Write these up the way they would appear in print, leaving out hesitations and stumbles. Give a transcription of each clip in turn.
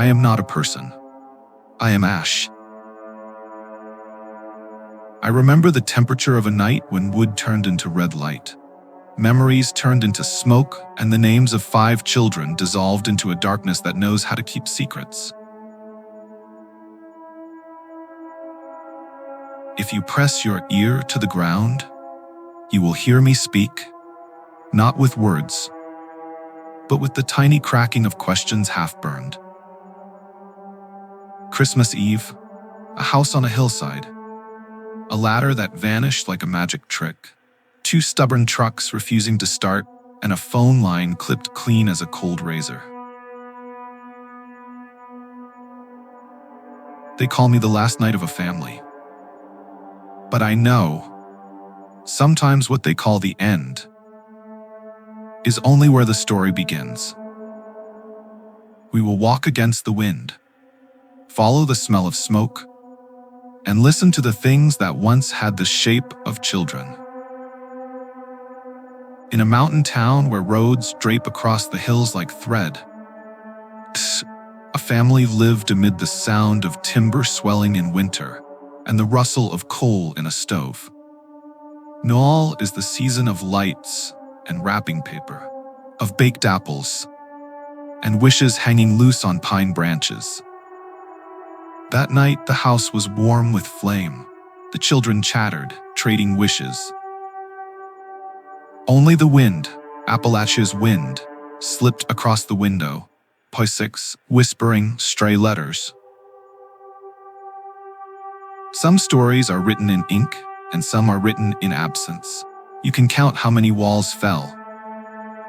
I am not a person. I am ash. I remember the temperature of a night when wood turned into red light. Memories turned into smoke, and the names of 5 children dissolved into a darkness that knows how to keep secrets. If you press your ear to the ground, you will hear me speak, not with words, but with the tiny cracking of questions half-burned. Christmas Eve, a house on a hillside, a ladder that vanished like a magic trick, 2 stubborn trucks refusing to start, and a phone line clipped clean as a cold razor. They call me the last night of a family. But I know, sometimes what they call the end is only where the story begins. We will walk against the wind, follow the smell of smoke, and listen to the things that once had the shape of children. In a mountain town where roads drape across the hills like thread, a family lived amid the sound of timber swelling in winter and the rustle of coal in a stove. Noel is the season of lights and wrapping paper, of baked apples, and wishes hanging loose on pine branches. That night, the house was warm with flame. The children chattered, trading wishes. Only the wind, Appalachia's wind, slipped across the window, Poisix whispering stray letters. Some stories are written in ink, and some are written in absence. You can count how many walls fell,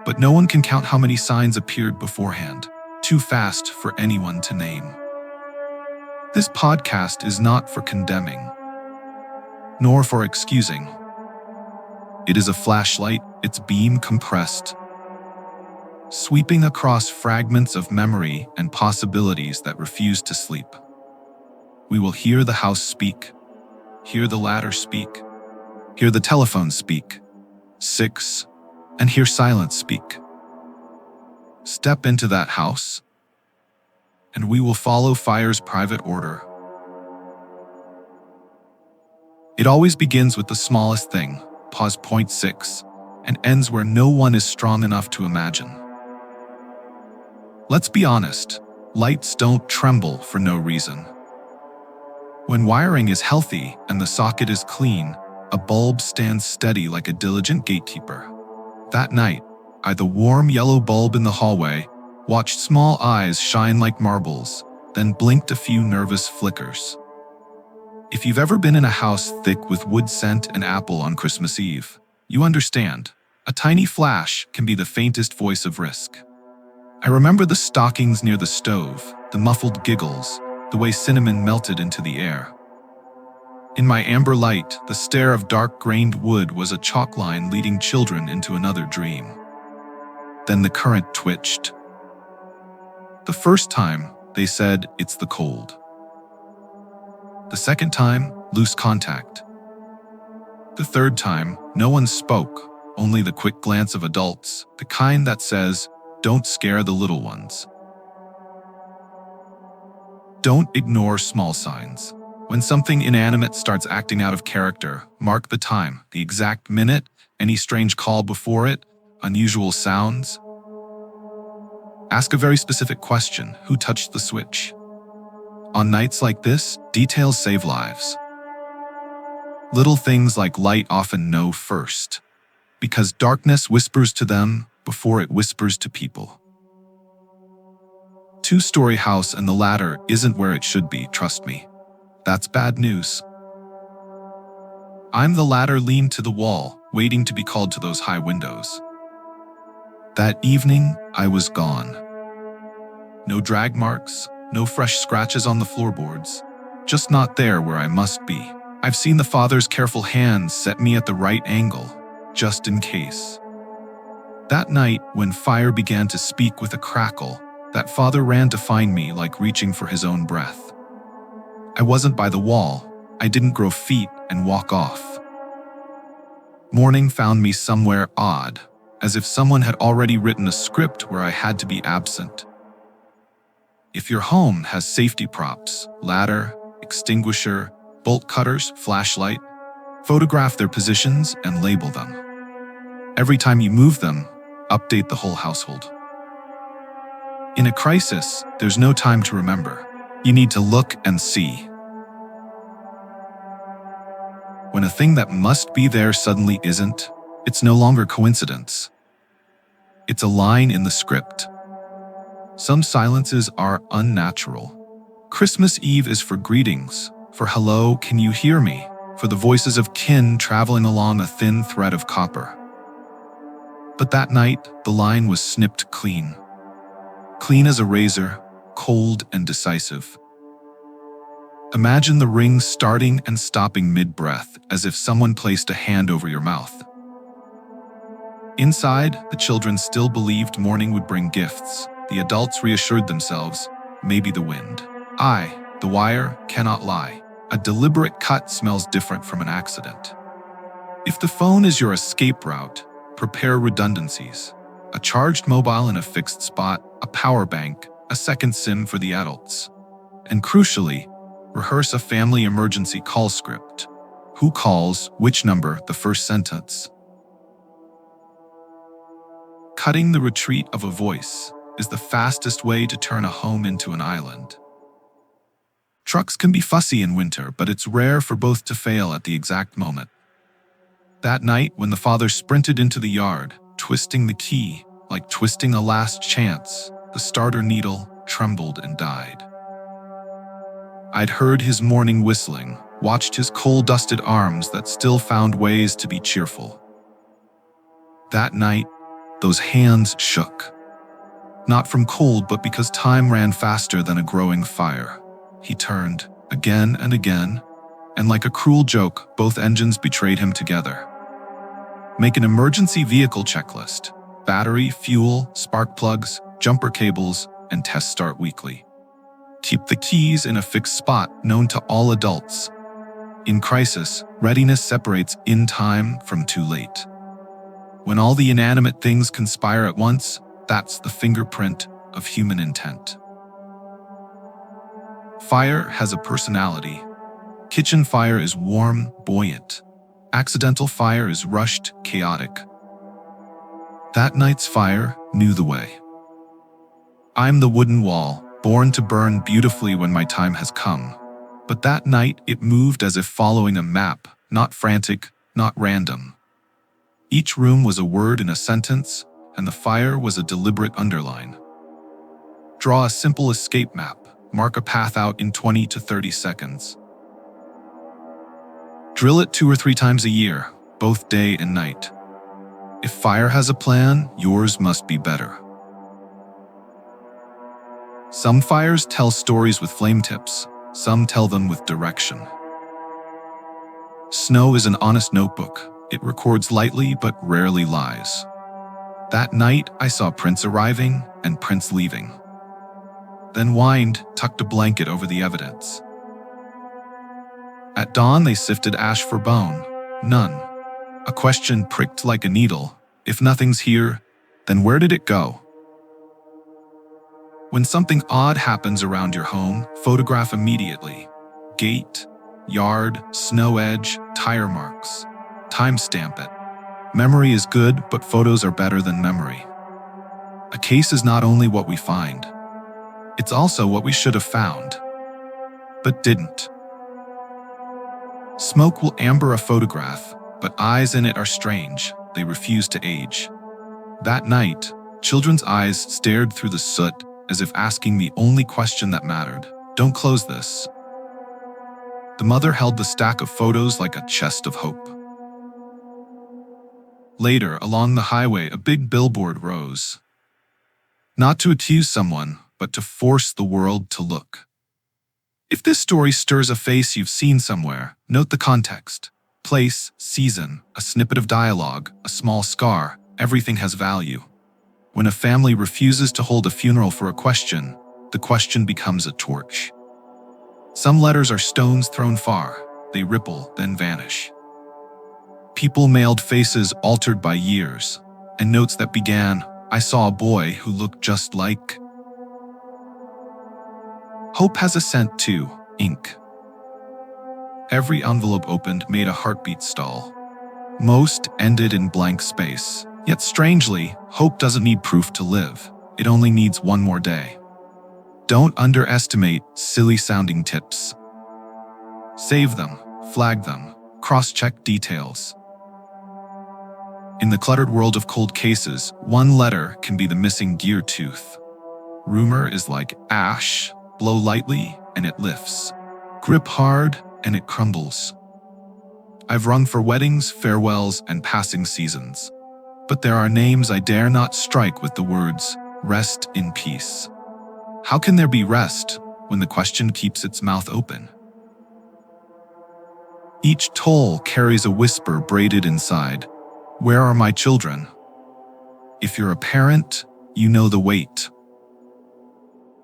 but no one can count how many signs appeared beforehand, too fast for anyone to name. This podcast is not for condemning, nor for excusing. It is a flashlight, its beam compressed, sweeping across fragments of memory and possibilities that refuse to sleep. We will hear the house speak, hear the ladder speak, hear the telephone speak, and hear silence speak. Step into that house, and we will follow fire's private order. It always begins with the smallest thing, pause point 6, and ends where no one is strong enough to imagine. Let's be honest, lights don't tremble for no reason. When wiring is healthy and the socket is clean, a bulb stands steady like a diligent gatekeeper. That night, I, the warm yellow bulb in the hallway, watched small eyes shine like marbles, then blinked a few nervous flickers. If you've ever been in a house thick with wood scent and apple on Christmas Eve, you understand, a tiny flash can be the faintest voice of risk. I remember the stockings near the stove, the muffled giggles, the way cinnamon melted into the air. In my amber light, the stare of dark-grained wood was a chalk line leading children into another dream. Then the current twitched. The first time, they said, "It's the cold." The second time, loose contact. The third time, no one spoke, only the quick glance of adults, the kind that says, "Don't scare the little ones." Don't ignore small signs. When something inanimate starts acting out of character, mark the time, the exact minute, any strange call before it, unusual sounds. Ask a very specific question: who touched the switch? On nights like this, details save lives. Little things like light often know first, because darkness whispers to them before it whispers to people. 2-story house and the ladder isn't where it should be, trust me. That's bad news. I'm the ladder leaned to the wall, waiting to be called to those high windows. That evening, I was gone. No drag marks, no fresh scratches on the floorboards, just not there where I must be. I've seen the Father's careful hands set me at the right angle, just in case. That night, when fire began to speak with a crackle, that Father ran to find me like reaching for his own breath. I wasn't by the wall. I didn't grow feet and walk off. Morning found me somewhere odd, as if someone had already written a script where I had to be absent. If your home has safety props, ladder, extinguisher, bolt cutters, flashlight, photograph their positions and label them. Every time you move them, update the whole household. In a crisis, there's no time to remember. You need to look and see. When a thing that must be there suddenly isn't, it's no longer coincidence. It's a line in the script. Some silences are unnatural. Christmas Eve is for greetings, for hello, can you hear me, for the voices of kin traveling along a thin thread of copper. But that night, the line was snipped clean. Clean as a razor, cold and decisive. Imagine the ring starting and stopping mid-breath, as if someone placed a hand over your mouth. Inside, the children still believed morning would bring gifts. The adults reassured themselves, maybe the wind. The wire, cannot lie. A deliberate cut smells different from an accident. If the phone is your escape route, prepare redundancies. A charged mobile in a fixed spot, a power bank, a second SIM for the adults. And crucially, rehearse a family emergency call script. Who calls, which number, the first sentence. Cutting the retreat of a voice is the fastest way to turn a home into an island. Trucks can be fussy in winter, but it's rare for both to fail at the exact moment. That night, when the father sprinted into the yard, twisting the key, like twisting a last chance, the starter needle trembled and died. I'd heard his morning whistling, watched his coal-dusted arms that still found ways to be cheerful. That night, those hands shook. Not from cold, but because time ran faster than a growing fire. He turned, again and again, and like a cruel joke, both engines betrayed him together. Make an emergency vehicle checklist. Battery, fuel, spark plugs, jumper cables, and test start weekly. Keep the keys in a fixed spot known to all adults. In crisis, readiness separates in time from too late. When all the inanimate things conspire at once, that's the fingerprint of human intent. Fire has a personality. Kitchen fire is warm, buoyant. Accidental fire is rushed, chaotic. That night's fire knew the way. I'm the wooden wall, born to burn beautifully when my time has come. But that night it moved as if following a map, not frantic, not random. Each room was a word in a sentence, and the fire was a deliberate underline. Draw a simple escape map. Mark a path out in 20 to 30 seconds. Drill it 2 or 3 times a year, both day and night. If fire has a plan, yours must be better. Some fires tell stories with flame tips, some tell them with direction. Snow is an honest notebook. It records lightly but rarely lies. That night, I saw Prince arriving and Prince leaving. Then whined, tucked a blanket over the evidence. At dawn, they sifted ash for bone. None. A question pricked like a needle. If nothing's here, then where did it go? When something odd happens around your home, photograph immediately. Gate, yard, snow edge, tire marks. Timestamp it. Memory is good, but photos are better than memory. A case is not only what we find, it's also what we should have found, but didn't. Smoke will amber a photograph, but eyes in it are strange. They refuse to age. That night, children's eyes stared through the soot as if asking the only question that mattered. Don't close this. The mother held the stack of photos like a chest of hope. Later, along the highway, a big billboard rose. Not to accuse someone, but to force the world to look. If this story stirs a face you've seen somewhere, note the context. Place, season, a snippet of dialogue, a small scar, everything has value. When a family refuses to hold a funeral for a question, the question becomes a torch. Some letters are stones thrown far. They ripple, then vanish. People mailed faces altered by years, and notes that began, "I saw a boy who looked just like." Hope has a scent too, ink. Every envelope opened made a heartbeat stall. Most ended in blank space. Yet strangely, hope doesn't need proof to live. It only needs one more day. Don't underestimate silly-sounding tips. Save them, flag them, cross-check details. In the cluttered world of cold cases, one letter can be the missing gear tooth. Rumor is like ash, blow lightly and it lifts. Grip hard and it crumbles. I've rung for weddings, farewells, and passing seasons. But there are names I dare not strike with the words, rest in peace. How can there be rest when the question keeps its mouth open? Each toll carries a whisper braided inside. Where are my children? If you're a parent, you know the weight.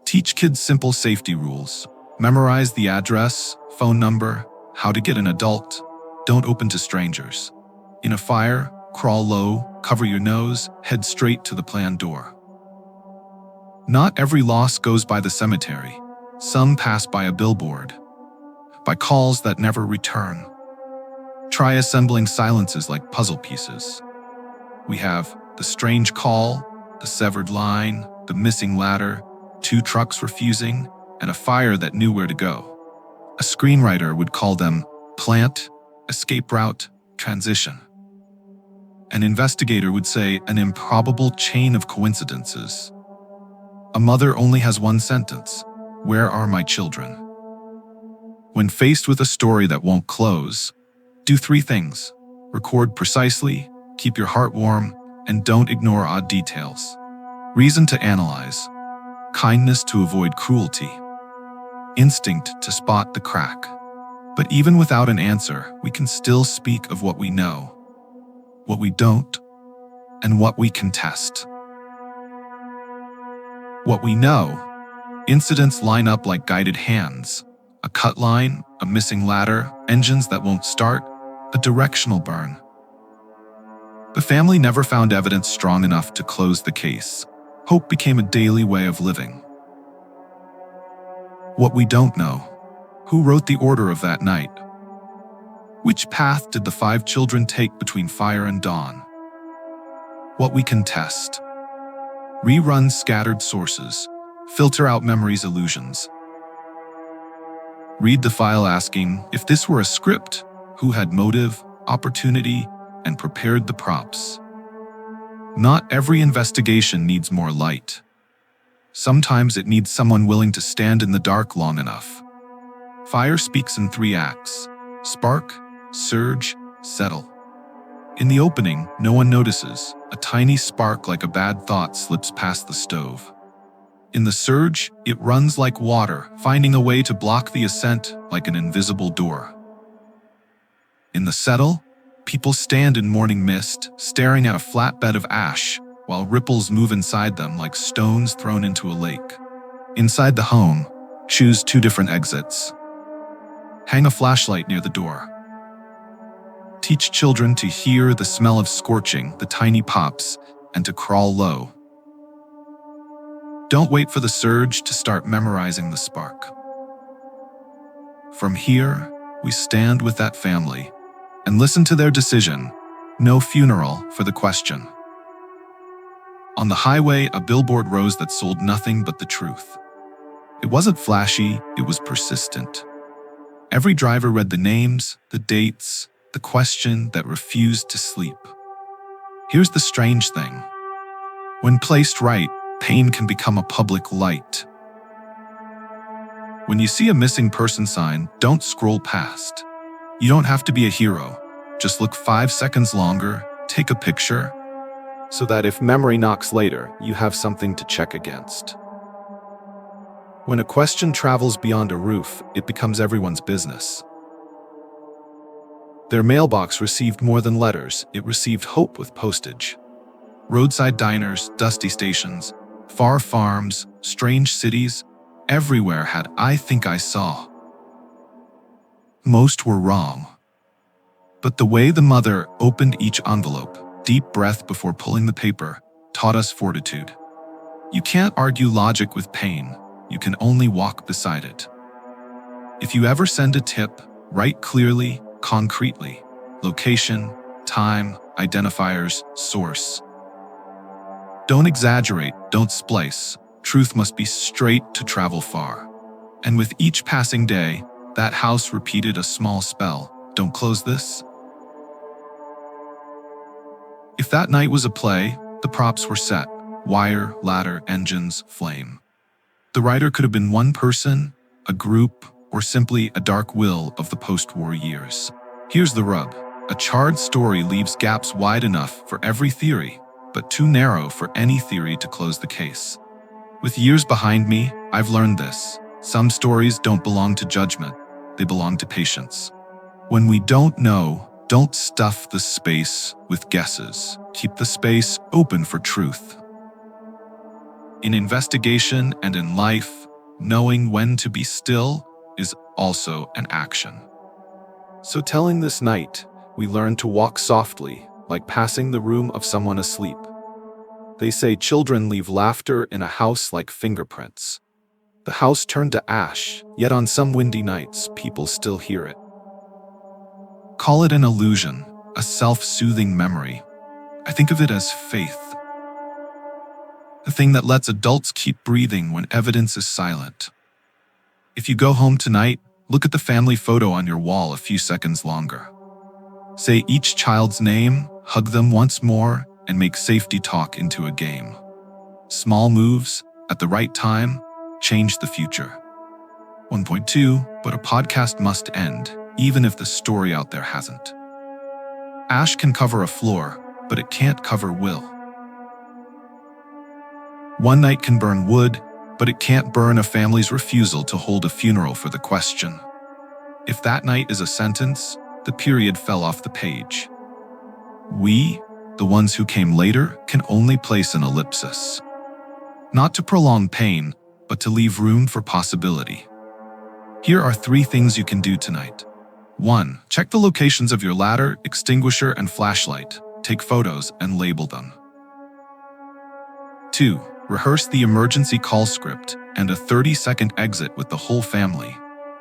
Teach kids simple safety rules. Memorize the address, phone number, how to get an adult. Don't open to strangers. In a fire, crawl low, cover your nose, head straight to the planned door. Not every loss goes by the cemetery. Some pass by a billboard, by calls that never return. Try assembling silences like puzzle pieces. We have the strange call, the severed line, the missing ladder, 2 trucks refusing, and a fire that knew where to go. A screenwriter would call them plant, escape route, transition. An investigator would say an improbable chain of coincidences. A mother only has one sentence: where are my children? When faced with a story that won't close, do 3 things. Record precisely, keep your heart warm, and don't ignore odd details. Reason to analyze. Kindness to avoid cruelty. Instinct to spot the crack. But even without an answer, we can still speak of what we know, what we don't, and what we can test. What we know. Incidents line up like guided hands. A cut line, a missing ladder, engines that won't start, a directional burn. The family never found evidence strong enough to close the case. Hope became a daily way of living. What we don't know. Who wrote the order of that night? Which path did the 5 children take between fire and dawn? What we can test. Rerun scattered sources. Filter out memory's illusions. Read the file asking, if this were a script, who had motive, opportunity, and prepared the props? Not every investigation needs more light. Sometimes it needs someone willing to stand in the dark long enough. Fire speaks in 3 acts: spark, surge, settle. In the opening, no one notices. A tiny spark like a bad thought slips past the stove. In the surge, it runs like water, finding a way to block the ascent like an invisible door. In the settle, people stand in morning mist, staring at a flat bed of ash, while ripples move inside them like stones thrown into a lake. Inside the home, choose 2 different exits. Hang a flashlight near the door. Teach children to hear the smell of scorching, the tiny pops, and to crawl low. Don't wait for the surge to start memorizing the spark. From here, we stand with that family and listen to their decision. No funeral for the question. On the highway, a billboard rose that sold nothing but the truth. It wasn't flashy, it was persistent. Every driver read the names, the dates, the question that refused to sleep. Here's the strange thing. When placed right, pain can become a public light. When you see a missing person sign, don't scroll past. You don't have to be a hero. Just look 5 seconds longer, take a picture, so that if memory knocks later, you have something to check against. When a question travels beyond a roof, it becomes everyone's business. Their mailbox received more than letters, it received hope with postage. Roadside diners, dusty stations, far farms, strange cities, everywhere had "I think I saw." Most were wrong. But the way the mother opened each envelope, deep breath before pulling the paper, taught us fortitude. You can't argue logic with pain. You you can only walk beside it. If you ever send a tip, write clearly, concretely. Location, time, identifiers, source. Don't exaggerate, don't splice. Truth must be straight to travel far. And with each passing day, that house repeated a small spell. Don't close this. If that night was a play, the props were set. Wire, ladder, engines, flame. The writer could have been one person, a group, or simply a dark will of the post-war years. Here's the rub. A charred story leaves gaps wide enough for every theory, but too narrow for any theory to close the case. With years behind me, I've learned this. Some stories don't belong to judgment, they belong to patience. When we don't know, don't stuff the space with guesses. Keep the space open for truth. In investigation and in life, knowing when to be still is also an action. So telling this night, we learn to walk softly, like passing the room of someone asleep. They say children leave laughter in a house like fingerprints. The house turned to ash, yet on some windy nights, people still hear it. Call it an illusion, a self-soothing memory. I think of it as faith. The thing that lets adults keep breathing when evidence is silent. If you go home tonight, look at the family photo on your wall a few seconds longer. Say each child's name, hug them once more, and make safety talk into a game. Small moves, at the right time, change the future. 1.2, but a podcast must end, even if the story out there hasn't. Ash can cover a floor, but it can't cover will. One night can burn wood, but it can't burn a family's refusal to hold a funeral for the question. If that night is a sentence, the period fell off the page. We, the ones who came later, can only place an ellipsis. Not to prolong pain, but to leave room for possibility. Here are 3 things you can do tonight. 1. Check the locations of your ladder, extinguisher, and flashlight. Take photos and label them. 2. Rehearse the emergency call script and a 30-second exit with the whole family.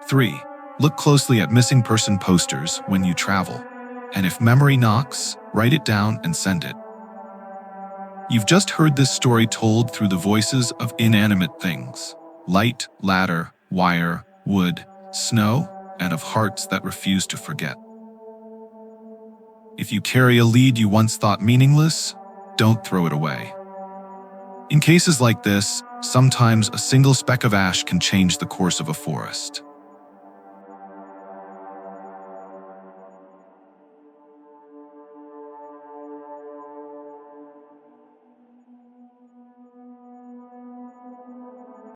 3. Look closely at missing person posters when you travel. And if memory knocks, write it down and send it. You've just heard this story told through the voices of inanimate things. Light, ladder, wire, wood, snow, and of hearts that refuse to forget. If you carry a lead you once thought meaningless, don't throw it away. In cases like this, sometimes a single speck of ash can change the course of a forest.